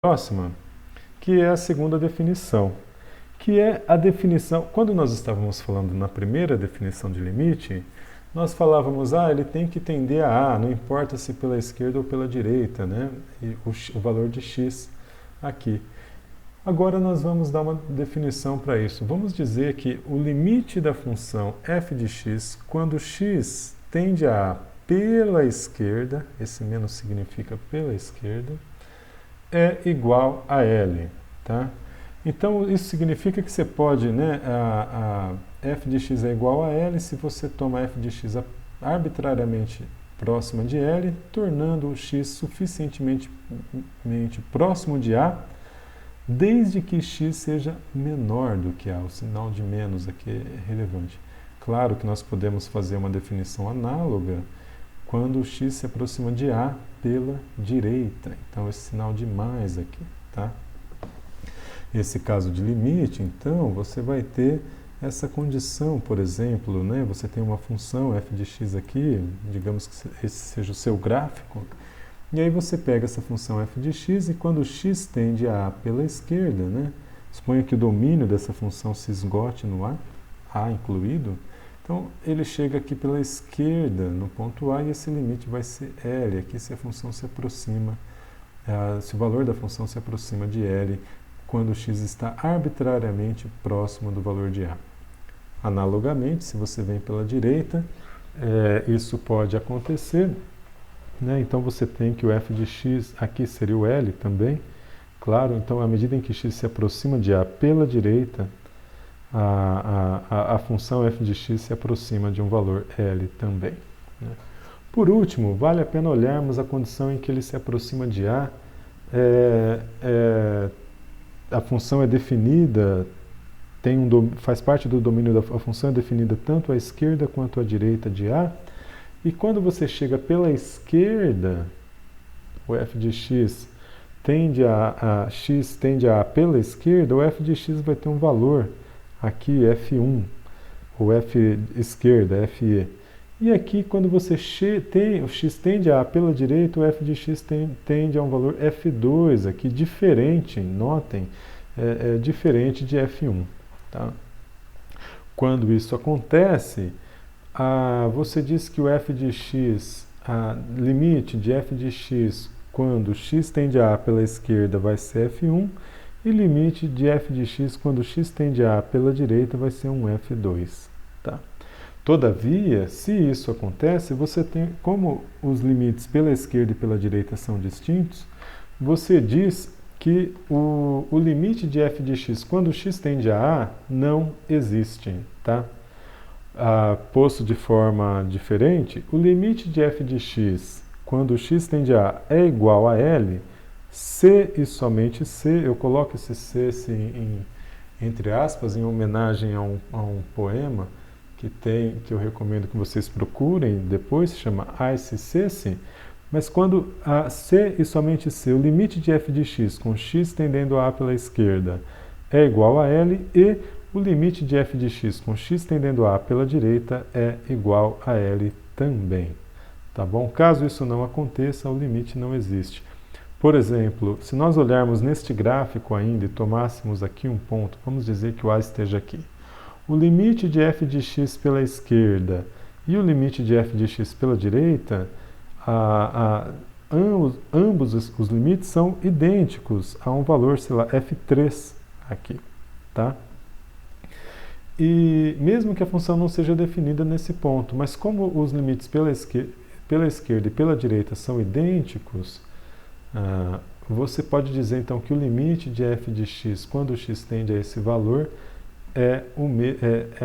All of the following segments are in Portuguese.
próxima, que é a segunda definição, que é a definição, quando nós estávamos falando na primeira definição de limite, nós falávamos, ele tem que tender a não importa se pela esquerda ou pela direita, né? E o valor de x aqui. Agora nós vamos dar uma definição para isso. Vamos dizer que o limite da função f de x, quando x tende a pela esquerda, esse menos significa pela esquerda, é igual a L, tá? Então, isso significa que você pode, né, a f de x é igual a L se você toma f de x arbitrariamente próxima de L, tornando o x suficientemente próximo de A, desde que x seja menor do que A. O sinal de menos aqui é relevante. Claro que nós podemos fazer uma definição análoga quando o x se aproxima de A pela direita. Então, esse sinal de mais aqui, tá? Esse caso de limite, então, você vai ter essa condição, por exemplo, né? Você tem uma função f de x aqui, digamos que esse seja o seu gráfico, e aí você pega essa função f de x e quando x tende a A pela esquerda, né? Suponha que o domínio dessa função se esgote no A incluído, então ele chega aqui pela esquerda no ponto A e esse limite vai ser L, aqui se a função se aproxima, se o valor da função se aproxima de L, quando x está arbitrariamente próximo do valor de A. Analogamente, se você vem pela direita, isso pode acontecer, né? Então você tem que o f de x, aqui seria o L também, claro, então à medida em que x se aproxima de A pela direita, a função f de x se aproxima de um valor L também, né? Por último, vale a pena olharmos a condição em que ele se aproxima de A. A função é definida, faz parte do domínio a função é definida tanto à esquerda quanto à direita de A, e quando você chega pela esquerda, o f de x x tende a pela esquerda, o f de x vai ter um valor aqui, f1, ou f esquerda, fe. E aqui, quando você o x tende a pela direita, o f de x tende a um valor f2, aqui diferente, notem, diferente de f1. Tá? Quando isso acontece, você diz que o f de x, limite de f de x, quando x tende a pela esquerda, vai ser f1, e limite de f de x, quando x tende a pela direita, vai ser um f2. Tá? Todavia, se isso acontece, você tem, como os limites pela esquerda e pela direita são distintos, você diz que o limite de f de x, quando x tende a A, não existe, tá? Posto de forma diferente, o limite de f de x, quando x tende a A, é igual a L, se e somente se, eu coloco esse se assim, entre aspas, em homenagem a um poema que eu recomendo que vocês procurem depois, se chama Ice Cesse, mas quando C e somente C, o limite de f de x com x tendendo a A pela esquerda é igual a L e o limite de f de x com x tendendo a A pela direita é igual a L também. Tá bom? Caso isso não aconteça, o limite não existe. Por exemplo, se nós olharmos neste gráfico ainda e tomássemos aqui um ponto, vamos dizer que o A esteja aqui. O limite de f de x pela esquerda e o limite de f de x pela direita, ambos os limites são idênticos a um valor, sei lá, f3 aqui, tá? E mesmo que a função não seja definida nesse ponto, mas como os limites pela esquerda e pela direita são idênticos, você pode dizer então que o limite de f de x, quando x tende a esse valor, é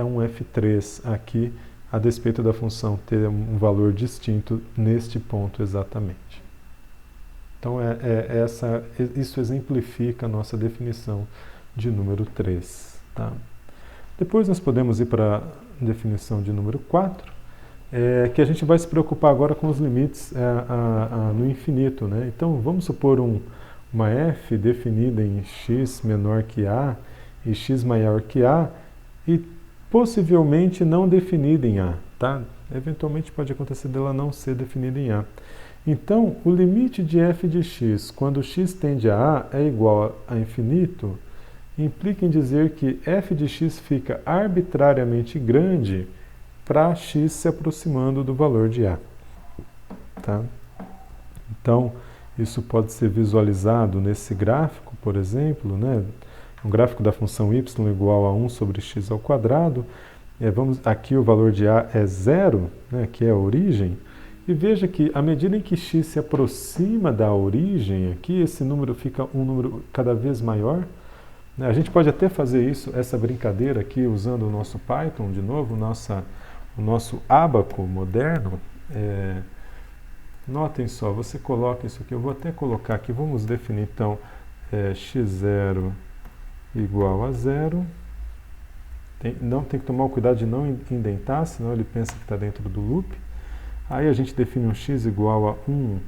um f3 aqui, a despeito da função ter um valor distinto neste ponto exatamente. Então, isso exemplifica a nossa definição de número 3. Tá? Depois nós podemos ir para a definição de número 4, que a gente vai se preocupar agora com os limites no infinito. Né? Então, vamos supor uma f definida em x menor que a, e x maior que A, e possivelmente não definida em A, tá? Eventualmente pode acontecer dela não ser definida em A. Então, o limite de f de x, quando x tende a é igual a infinito, implica em dizer que f de x fica arbitrariamente grande para x se aproximando do valor de a. Tá? Então, isso pode ser visualizado nesse gráfico, por exemplo, né? Um gráfico da função y igual a 1 sobre x ao quadrado. Aqui o valor de a é zero, né, que é a origem. E veja que, à medida em que x se aproxima da origem, aqui esse número fica um número cada vez maior. A gente pode até fazer essa brincadeira aqui, usando o nosso Python, de novo, o nosso ábaco moderno. Notem só, você coloca isso aqui, eu vou até colocar aqui, vamos definir então x0 igual a zero. Tem que tomar o cuidado de não indentar, senão ele pensa que está dentro do loop. Aí a gente define um x igual a 1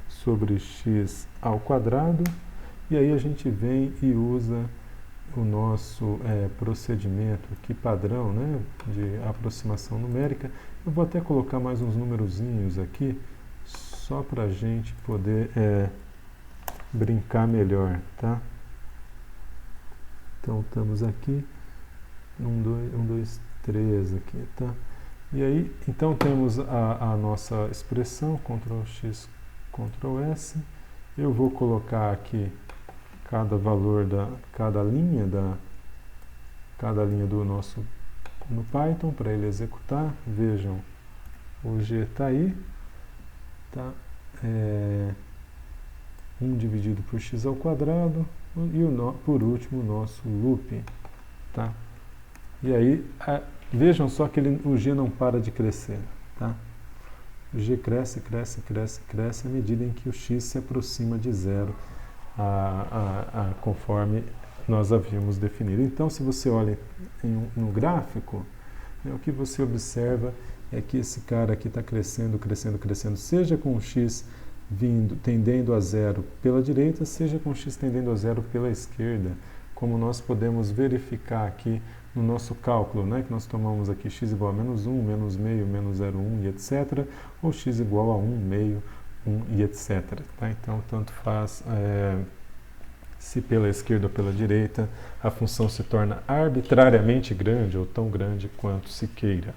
sobre x ao quadrado, e aí a gente vem e usa o nosso procedimento aqui padrão, né, de aproximação numérica. Eu vou até colocar mais uns numerozinhos aqui, só para a gente poder brincar melhor, tá? Então estamos aqui, 1, 2, 3 aqui, tá? E aí, então temos a nossa expressão, Ctrl X, Ctrl S. Eu vou colocar aqui cada valor cada linha do nosso no Python para ele executar. Vejam, o G está aí, tá? 1 dividido por x ao quadrado e por último o nosso loop, tá? E aí, vejam só que o G não para de crescer, tá? O G cresce, cresce, cresce, cresce à medida em que o x se aproxima de zero, conforme nós havíamos definido. Então, se você olha no gráfico, o que você observa é que esse cara aqui está crescendo, crescendo, crescendo, seja com o x tendendo a zero pela direita, seja com o x tendendo a zero pela esquerda, como nós podemos verificar aqui no nosso cálculo, né, que nós tomamos aqui x igual a menos 1, menos meio, menos 0,1 e etc., ou x igual a 1, meio, 1 e etc. Tá? Então, tanto faz se pela esquerda ou pela direita, a função se torna arbitrariamente grande ou tão grande quanto se queira.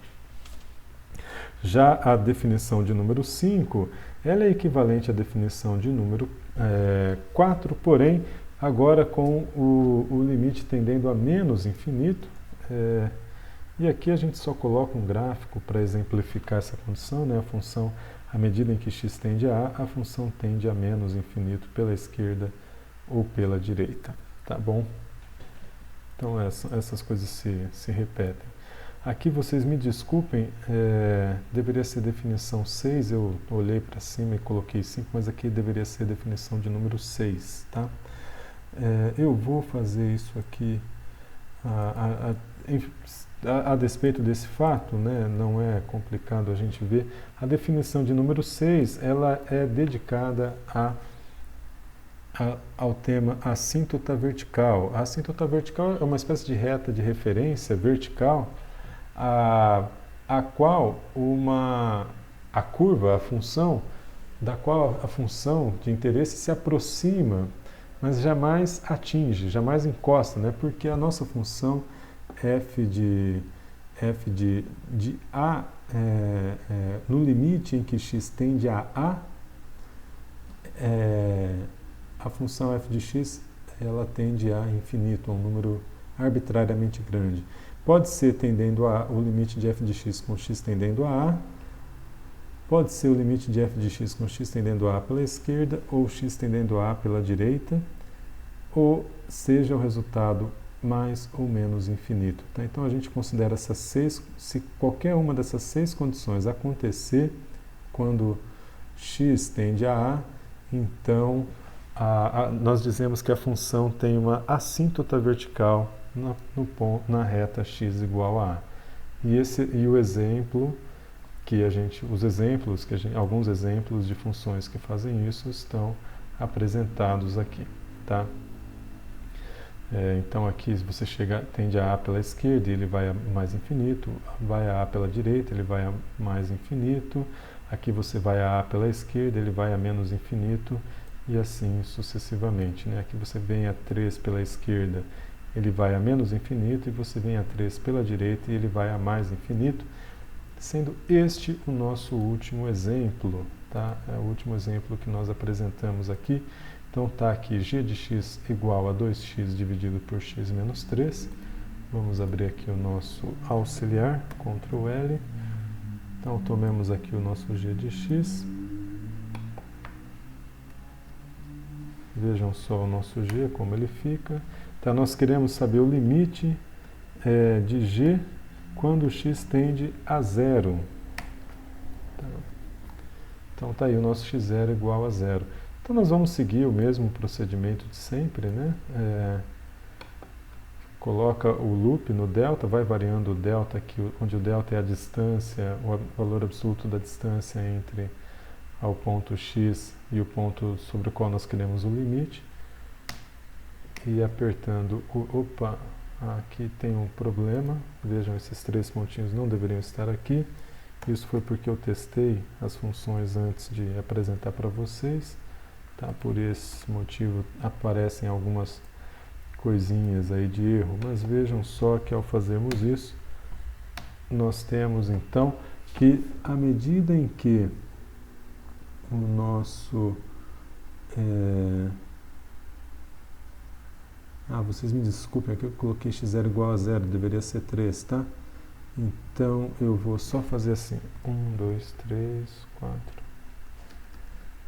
Já a definição de número 5, ela é equivalente à definição de número 4, porém, agora com o limite tendendo a menos infinito. E aqui a gente só coloca um gráfico para exemplificar essa condição, né? A função, à medida em que x tende a função tende a menos infinito pela esquerda ou pela direita, tá bom? Então essas coisas se repetem. Aqui vocês me desculpem, deveria ser definição 6, eu olhei para cima e coloquei 5, mas aqui deveria ser definição de número 6, tá? Eu vou fazer isso aqui a despeito desse fato, né, não é complicado a gente ver. A definição de número 6, ela é dedicada ao tema assíntota vertical. A assíntota vertical é uma espécie de reta de referência vertical a qual a curva, a função, da qual a função de interesse se aproxima, mas jamais atinge, jamais encosta, né? Porque a nossa função f de a, no limite em que x tende a a função f de x, ela tende a infinito, a um número arbitrariamente grande. Pode ser tendendo o limite de f de x com x tendendo a pode ser o limite de f de x com x tendendo a pela esquerda, ou x tendendo a pela direita, ou seja o resultado mais ou menos infinito. Tá? Então a gente considera essas 6, se qualquer uma dessas 6 condições acontecer quando x tende a então nós dizemos que a função tem uma assíntota vertical na reta x igual a a. E o exemplo alguns exemplos de funções que fazem isso estão apresentados aqui, tá? Então aqui se você tende a pela esquerda, ele vai a mais infinito, vai a pela direita, ele vai a mais infinito. Aqui você vai a pela esquerda, ele vai a menos infinito e assim sucessivamente, né? Aqui você vem a 3 pela esquerda, ele vai a menos infinito, e você vem a 3 pela direita e ele vai a mais infinito, sendo este o nosso último exemplo, tá? É o último exemplo que nós apresentamos aqui. Então está aqui g de x igual a 2x dividido por x menos 3. Vamos abrir aqui o nosso auxiliar, Ctrl L. Então tomemos aqui o nosso g de x. Vejam só o nosso g, como ele fica. Então nós queremos saber o limite de g quando x tende a zero. Então está aí o nosso x0 igual a zero. Então nós vamos seguir o mesmo procedimento de sempre, né? Coloca o loop no delta, vai variando o delta aqui, onde o delta é a distância, o valor absoluto da distância entre ao ponto x e o ponto sobre o qual nós queremos o limite. E apertando o... Opa! Aqui tem um problema. Vejam, esses 3 pontinhos não deveriam estar aqui. Isso foi porque eu testei as funções antes de apresentar para vocês. Tá? Por esse motivo aparecem algumas coisinhas aí de erro. Mas vejam só que ao fazermos isso, nós temos então que à medida em que o nosso... vocês me desculpem, aqui eu coloquei x0 igual a 0, deveria ser 3, tá? Então eu vou só fazer assim, 1, 2, 3, 4,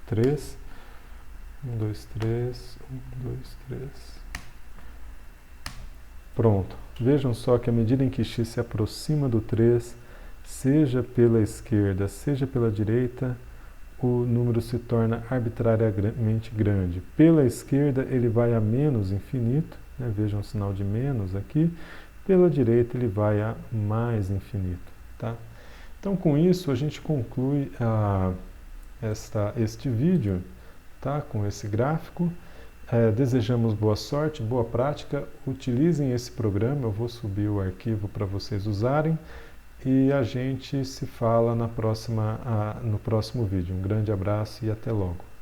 3, 1, 2, 3, 1, 2, 3. Pronto. Vejam só que à medida em que x se aproxima do 3, seja pela esquerda, seja pela direita, o número se torna arbitrariamente grande. Pela esquerda ele vai a menos infinito, né? Vejam o sinal de menos aqui. Pela direita ele vai a mais infinito. Tá? Então com isso a gente conclui este vídeo, tá? Com esse gráfico. Desejamos boa sorte, boa prática. Utilizem esse programa, eu vou subir o arquivo para vocês usarem. E a gente se fala no próximo vídeo. Um grande abraço e até logo.